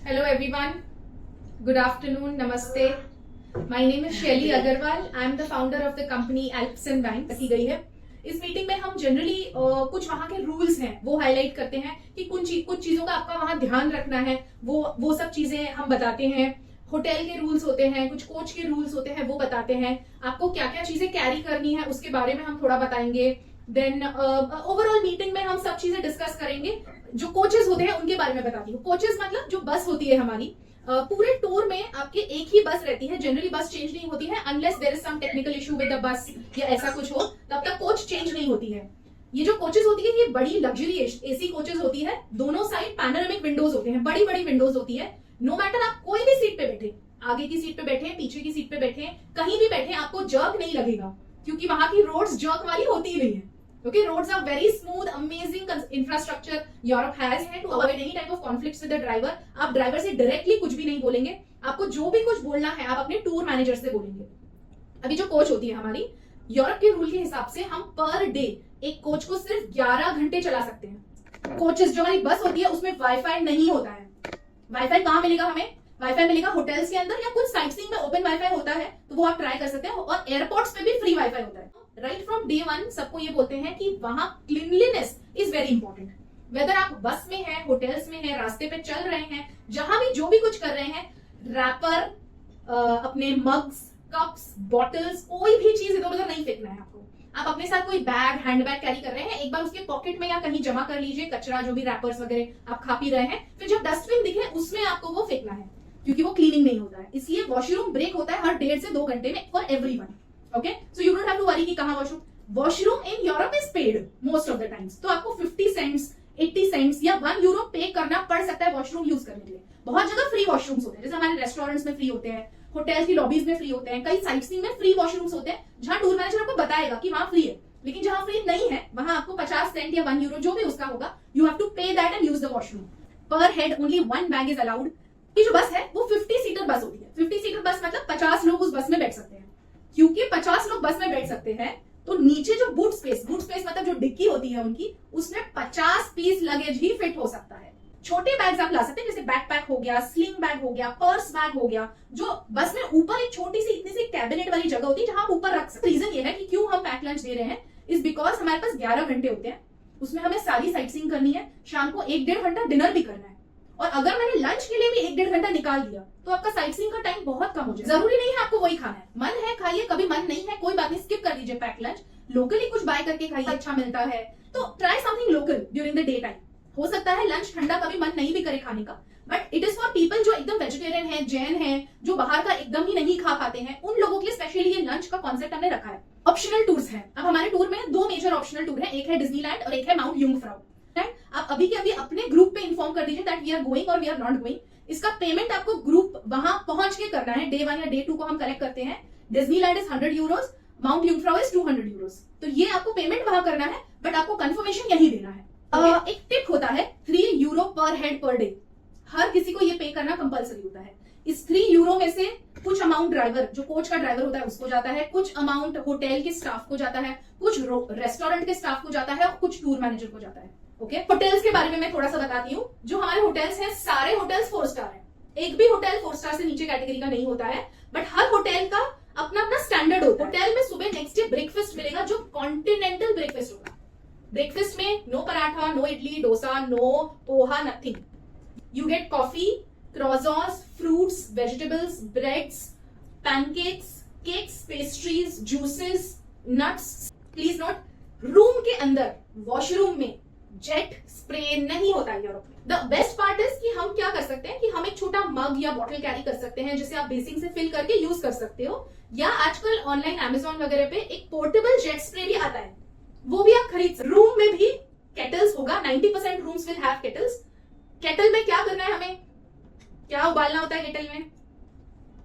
Hello everyone. Good afternoon. Namaste. My name is Shelly Agarwal. I am the founder of the company Alps and Bank की गई है। इस meeting में हम generally कुछ वहाँ के रूल्स हैं वो हाईलाइट करते हैं कि कुछ चीजों का आपका वहाँ ध्यान रखना है, वो सब चीजें हम बताते हैं। होटल के रूल्स होते हैं, कुछ कोच के रूल्स होते हैं, वो बताते हैं। आपको क्या क्या चीजें कैरी करनी है उसके बारे में हम थोड़ा बताएंगे। देन ओवरऑल मीटिंग में हम सब चीजें डिस्कस करेंगे। जो कोचेस होते हैं उनके बारे में बताती हूँ। कोचेस मतलब जो बस होती है हमारी, पूरे टूर में आपके एक ही बस रहती है। जनरली बस चेंज नहीं होती है unless there is some technical issue with the bus या ऐसा कुछ हो, तब तक कोच चेंज नहीं होती है। ये जो कोचेस होती है ये बड़ी लग्जरी एसी कोचेस होती है। दोनों साइड पैनोरामिक विंडोज होते हैं, बड़ी बड़ी विंडोज होती है। नो मैटर आप कोई भी सीट पे बैठे, आगे की सीट पे बैठे, पीछे की सीट पे बैठे, कहीं भी बैठे, आपको जर्क नहीं लगेगा, क्योंकि वहां की रोड्स जर्क वाली होती ही नहीं है। Okay, roads are very smooth, amazing infrastructure Europe has है to avoid any type of conflicts with the driver। आप ड्राइवर से डायरेक्टली कुछ भी नहीं बोलेंगे, आपको जो भी कुछ बोलना है आप अपने टूर मैनेजर से बोलेंगे। अभी जो कोच होती है हमारी, यूरोप के रूल के हिसाब से हम पर डे एक कोच को सिर्फ 11 घंटे चला सकते हैं। कोचेस जो हमारी बस होती है उसमें वाईफाई नहीं होता है। वाईफाई कहाँ मिलेगा हमें? वाईफाई मिलेगा होटल्स के अंदर या कुछ साइट सीइंग में ओपन वाईफाई होता है तो वो आप ट्राई कर सकते हैं, और एयरपोर्ट्स पे भी फ्री वाईफाई होता है। राइट फ्रॉम डे वन सबको ये बोलते हैं कि वहां cleanliness is very important. Whether आप बस में हैं, होटल्स में हैं, रास्ते पे चल रहे हैं, जहां भी जो भी कुछ कर रहे हैं, रैपर, अपने मग्स, कप्स, बॉटल्स, कोई भी चीज इधर उधर नहीं फेंकना है आपको। आप अपने साथ कोई बैग, हैंड बैग कैरी कर रहे हैं, एक बार उसके पॉकेट में या कहीं जमा कर लीजिए कचरा, जो भी रैपर्स वगैरह आप खा पी रहे हैं। फिर जब डस्टबिन दिखे उसमें आपको वो फेंकना है, क्योंकि वो क्लीनिंग नहीं होता है। इसलिए वॉशरूम ब्रेक होता है हर 1.5 से 2 घंटे में for everyone. Okay, so you don't have to worry कि कहां washroom in Europe is paid most of the times. तो आपको 50 सेंट्स, 80 सेंट्स या 1 यूरो पे करना पड़ सकता है वॉशरूम यूज करने के लिए। बहुत जगह फ्री वॉशरूम्स होते हैं, जैसे हमारे रेस्टोरेंट्स में फ्री होते हैं, होटल की लॉबीज में फ्री होते हैं, कई साइटसीइंग में फ्री वॉशरूम्स होते हैं, जहां टूर मैनेजर आपको बताएगा कि वहां फ्री है। लेकिन जहां फ्री नहीं है वहां आपको 50 सेंट या 1 यूरो जो भी उसका होगा, you have to pay that and use the washroom. Per head only 1 bag is allowed. ये जो बस है वो 50 सीटर बस होती है। 50 सीटर बस मतलब 50 लोग उस बस में बैठ सकते हैं। क्योंकि 50 लोग बस में बैठ सकते हैं तो नीचे जो बूट स्पेस मतलब जो डिक्की होती है उनकी, उसमें 50 पीस लगेज ही फिट हो सकता है। छोटे बैग्स आप ला सकते हैं, जैसे बैकपैक हो गया, स्लिंग बैग हो गया, पर्स बैग हो गया, जो बस में ऊपर एक छोटी सी इतनी सी कैबिनेट वाली जगह होती है जहां आप ऊपर रख सकते हैं। रीजन ये है कि क्यों हम पैक लंच दे रहे हैं, इज बिकॉज हमारे पास 11 घंटे होते हैं, उसमें हमें सारी साइट सीइंग करनी है, शाम को 1-1.5 घंटा डिनर भी करना है। और अगर मैंने लंच के लिए भी 1-1.5 घंटा निकाल दिया तो आपका साइट सीइंग का टाइम बहुत कम हो जाए। जरूरी नहीं है आपको वही खाना है, मन है खाइए, कभी मन नहीं है कोई बात नहीं, स्किप कर दीजिए पैक लंच। लोकली कुछ बाय करके खाइए, अच्छा मिलता है तो try something local during the day time. हो सकता है लंच ठंडा कभी मन नहीं भी करे खाने का, but it is for people जो एकदम वेजिटेरियन है, जैन है, जो बाहर का एकदम ही नहीं खा पाते हैं, उन लोगों के लिए स्पेशली ये लंच का कॉन्सेप्ट हमने रखा है। ऑप्शनल टूर्स है। अब हमारे टूर में 2 मेजर ऑप्शनल टूर है, एक है डिज्नीलैंड और एक है माउंट यूंगफ्राउ। आप अभी के अभी अपने ग्रुप पे इन्फॉर्म कर दीजिए दैट वी आर गोइंग और वी आर नॉट गोइंग। इसका पेमेंट आपको ग्रुप वहां पहुंच के करना है। डे 1 या डे 2 को हम कलेक्ट करते हैं। Disneyland is 100 euros, mount Jungfrau is 200 euros. तो ये आपको पेमेंट वहां करना है, बट आपको कंफर्मेशन यही देना है। एक टिप होता है 3 यूरो पर हेड पर डे। हर किसी को ये पे करना कंपलसरी होता है। इस 3 यूरो में से कुछ अमाउंट ड्राइवर, जो कोच का ड्राइवर होता है उसको जाता है, कुछ अमाउंट होटल के स्टाफ को जाता है, कुछ रेस्टोरेंट के स्टाफ को जाता है और कुछ टूर मैनेजर को जाता है। ओके, होटल्स के बारे में मैं थोड़ा सा बताती हूँ। जो हमारे होटल्स हैं सारे होटल्स 4 स्टार हैं। एक भी होटल 4 स्टार से नीचे कैटेगरी का नहीं होता है, बट हर होटल का अपना अपना स्टैंडर्ड होता है। होटल में सुबह नेक्स्ट डे ब्रेकफास्ट मिलेगा जो कॉन्टिनेंटल ब्रेकफास्ट होगा। ब्रेकफास्ट में no paratha, no idli, dosa, no poha, nothing. You get coffee, croissants, fruits, vegetables, breads, pancakes, cakes, pastries, juices, nuts. Please note, room के अंदर वॉशरूम में जेट स्प्रे नहीं होता है यूरोप में। द बेस्ट पार्ट इज कि हम क्या कर सकते हैं कि हम एक छोटा मग या बॉटल कैरी कर सकते हैं, जिसे आप बेसिंग से फिल करके यूज कर सकते हो, या आजकल ऑनलाइन अमेजोन वगैरह पे एक पोर्टेबल जेट स्प्रे भी आता है, वो भी आप खरीद सकते। रूम में भी केटल्स होगा, 90% rooms will have kettles. Kettle में क्या करना है, हमें क्या उबालना होता है केटल में?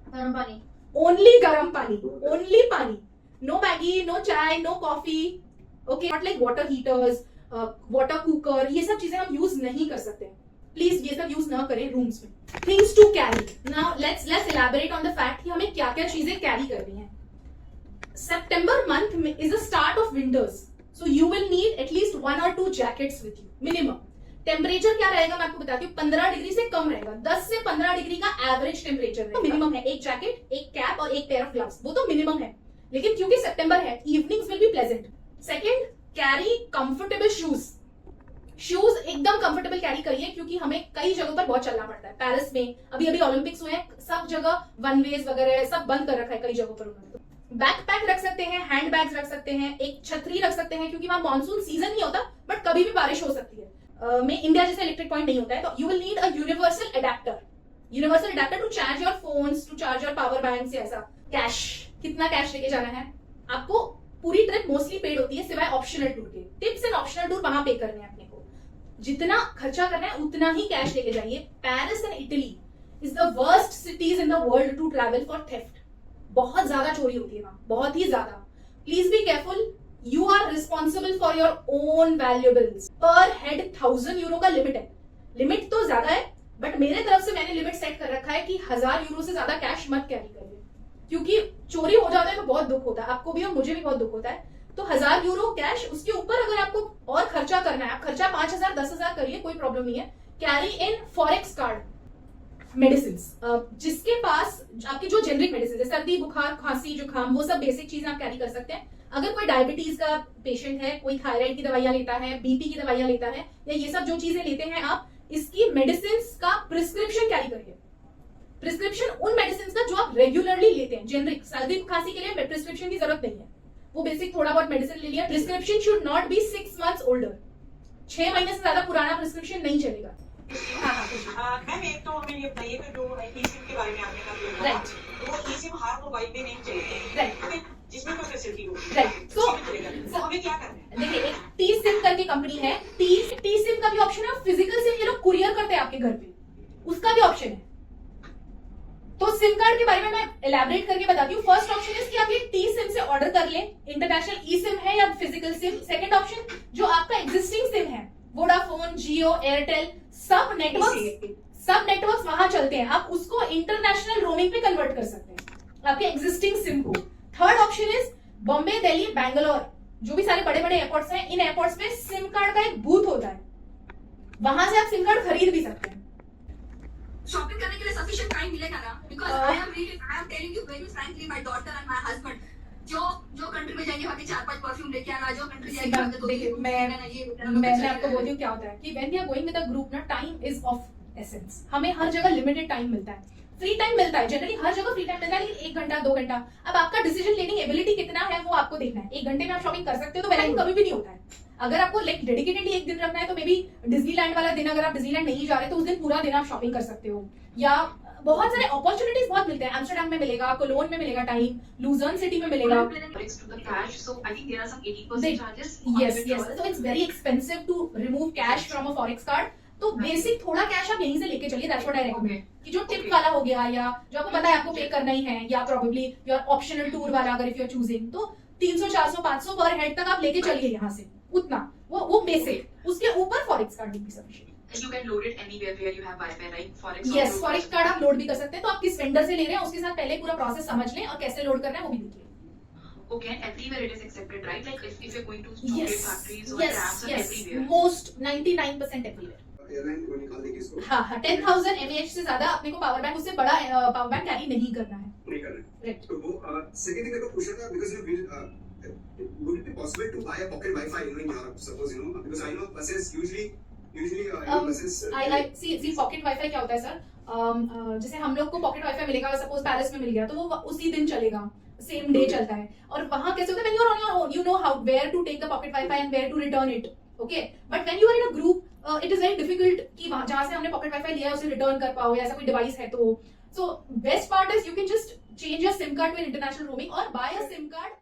गर्म पानी। ओनली गर्म पानी, ओनली पानी। No Maggi, no chai, no coffee. Okay, not like water heaters, water cooker, ये सब चीजें हम यूज नहीं कर सकते। प्लीज ये सब यूज ना करें रूम्स में। Things to carry. Now let's elaborate on the fact कि हमें क्या क्या चीजें कैरी करनी है। सितंबर मंथ में is the start of winters, so you will need at least 1 or 2 jackets with you minimum. Temperature क्या रहेगा मैं आपको बताती हूँ, 15 डिग्री से कम रहेगा, 10 से 15 डिग्री का एवरेज टेम्परेचर है, मिनिमम है। एक जैकेट, एक कैप और एक पेयर ऑफ ग्लव्स, वो तो मिनिमम है। लेकिन क्योंकि सितंबर है, evenings will be pleasant. Second, carry comfortable shoes. Shoes एकदम कंफर्टेबल कैरी करिए, क्योंकि हमें कई जगहों पर बहुत चलना पड़ता है। पेरिस में अभी अभी ओलंपिक्स हुए हैं, सब जगह वन वेज वगैरह सब बंद कर रखा है कई जगहों पर उन्होंने। बैकपैक रख सकते हैं, हैंड बैग्स रख सकते हैं, एक छतरी रख सकते हैं, क्योंकि वहां मानसून सीजन नहीं होता, बट कभी भी बारिश हो सकती है। में इंडिया जैसे इलेक्ट्रिक पॉइंट नहीं होता है, तो you will need a universal adapter to charge your phones, to charge your power banks. ऐसा कैश, कितना कैश लेके जाना है आपको? पूरी ट्रिप मोस्टली पेड होती है, सिवाय ऑप्शनल टूर के। टिप्स एंड ऑप्शनल टूर वहां पे करने हैं अपने को। जितना खर्चा करना है उतना ही कैश लेके जाइए। Paris and Italy is the worst cities in the world to travel for theft. बहुत ज्यादा चोरी होती है वहां, बहुत ही ज्यादा। Please be careful, you are responsible for your own valuables. पर हेड 1000 यूरो का लिमिट है। लिमिट तो ज्यादा है, बट मेरे तरफ से मैंने लिमिट सेट कर रखा है कि 1000 यूरो से ज्यादा कैश मत कैरी करिए, क्योंकि चोरी हो जाता है तो बहुत दुख होता है, आपको भी और मुझे भी बहुत दुख होता है। तो 1000 यूरो कैश, उसके ऊपर अगर आपको और खर्चा करना है, आप खर्चा 5000 10,000 करिए, कोई प्रॉब्लम नहीं है। Carry in forex card. Medicine, जिसके पास आपकी जो जेनरिक मेडिसिन है, सर्दी बुखार खांसी जुकाम, वो सब बेसिक चीजें आप कैरी कर सकते हैं। अगर कोई डायबिटीज का पेशेंट है, कोई थायराइड की दवाइयां लेता है, बीपी की दवाइयां लेता है, या ये सब जो चीजें लेते हैं आप, इसकी मेडिसिन का प्रिस्क्रिप्शन कैरी करिए। प्रिस्क्रिप्शन उन मेडिसिन का जो आप रेगुलरली लेते हैं। जेनरिक सर्दी खांसी के लिए प्रिस्क्रिप्शन की जरूरत नहीं है, वो बेसिक थोड़ा बहुत मेडिसिन ले लिया। Prescription should not be 6 months older. 6 महीने से ज्यादा पुराना प्रिस्क्रिप्शन नहीं चलेगा। मैम एक तो हमें ये बताइए कि जो ई-सिम के बारे में आपने कहा, राइट, तो ई-सिम हर मोबाइल में नहीं चलेगी, राइट, जिसमें कोई फैसिलिटी हो, राइट। सो हमें क्या करना है? देखिए, एक टी सिम करके कंपनी है, टी सिम का भी ऑप्शन है, फिजिकल सिम ये लोग कुरियर करते हैं आपके घर पे, उसका भी ऑप्शन है। तो सिम कार्ड के बारे में मैं एलैबोरेट करके बताती हूँ। फर्स्ट ऑप्शन है कि आप ये टी सिम से ऑर्डर कर लें, इंटरनेशनल ई सिम है या फिजिकल सिम। सेकंड ऑप्शन, जो आपका एग्जिस्टिंग सिम है, वोडाफोन, जियो, एयरटेल, सब नेटवर्क्स वहां चलते हैं, आप उसको इंटरनेशनल रोमिंग पे कन्वर्ट कर सकते हैं, आपके एग्जिस्टिंग सिम को। Third option is Bombay, Delhi, Bangalore, जो भी सारे बड़े बड़े एयरपोर्ट्स हैं, इन एयरपोर्ट्स पे सिम कार्ड का एक बूथ होता है, वहां से आप सिम कार्ड खरीद भी सकते हैं। शॉपिंग करने के लिए सफिशिएंट टाइम मिलेगा ना? Because I am telling you very frankly, my daughter and my husband जो कंट्री में जाएंगे वहां के 4-5 परफ्यूम लेके आना, जो कंट्री जाएंगे वहां के 2 देखिए, मैं आपको बोलती हूँ क्या होता है कि when we are going with a group ना, टाइम इज ऑफ एसेंस। हमें हर जगह लिमिटेड टाइम मिलता है, फ्री टाइम मिलता है, जनरली हर जगह फ्री टाइम मिलता है, लेकिन 1 घंटा 2 घंटा। अब आपका डिसीजन लेने एबिलिटी कितना है वो आपको देखना है। 1 घंटे में आप शॉपिंग कर सकते हो तो वैसे कभी भी नहीं होता है। अगर आपको लाइक डेडिकेटेडली एक दिन रखना है, तो मे बी डिज्नीलैंड वाला दिन, अगर आप डिज्नीलैंड नहीं जा रहे तो उस दिन पूरा दिन आप शॉपिंग कर सकते हो। या बहुत सारे अपॉर्चुनिटीज बहुत मिलते हैं, एम्स्टरडैम में मिलेगा, कोलोन में मिलेगा टाइम, लुजर्न सिटी में मिलेगा। to the cash, so I think there are some 80% charges. Yes, so it's very expensive to remove cash from a forex card. तो बेसिक थोड़ा कैश आप यहीं से लेके चलिए, दैट्स व्हाट आई रेकमेंड। कि जो टिप वाला हो गया, या जो आपको पता है आपको पे करना ही है, या प्रोबेबली योर ऑप्शनल टूर वाला अगर इफ यू आर चूजिंग, तो 300 400 500 पर हेड तक आप लेके चलिए यहाँ से, उतना वो बेसिक। उसके ऊपर फॉरेक्स कार्ड भी sufficient. You can load it anywhere where you have Wi-Fi, right? Forex. Yes, forex card आप लोड भी कर सकते हैं। तो आप किस वेंडर से ले रहे हैं उसके साथ पहले पूरा प्रोसेस समझ लें, और कैसे लोड करना है वो भी देखिए। Okay, and everywhere it is accepted, right? Like if you're going to chocolate factories or yes, crafts or yes, everywhere. most 99% everywhere। Airline को निकाल देगी इसको हाँ, 10,000 mAh से ज्यादा अपने को पावर बैंक, उससे बड़ा पावर बैंक कैरी नहीं करना है। नहीं कर रहे Right. तो वो सेकंड थिंग मेरे को पूछना था because you would it be possible to buy a pocket Wi-Fi in Europe, suppose because I know buses usually buses I see pocket wifi क्या होता है सर? जैसे हम लोग को पॉकेट वाईफाई मिलेगा, सपोज पेरिस में मिल गया, तो वो उसी दिन चलेगा, सेम डे चलता है। और वहां कैसे होता है, when you are on your own, you know how where to take the pocket Wi-Fi and where to return it, okay? But when you are in a group, it is very difficult कि जहाँ से हमने pocket wifi लिया है उसे return कर पाओ, या ऐसा कोई डिवाइस है तो। So best part is you can just change your SIM card to an international roaming or buy a SIM card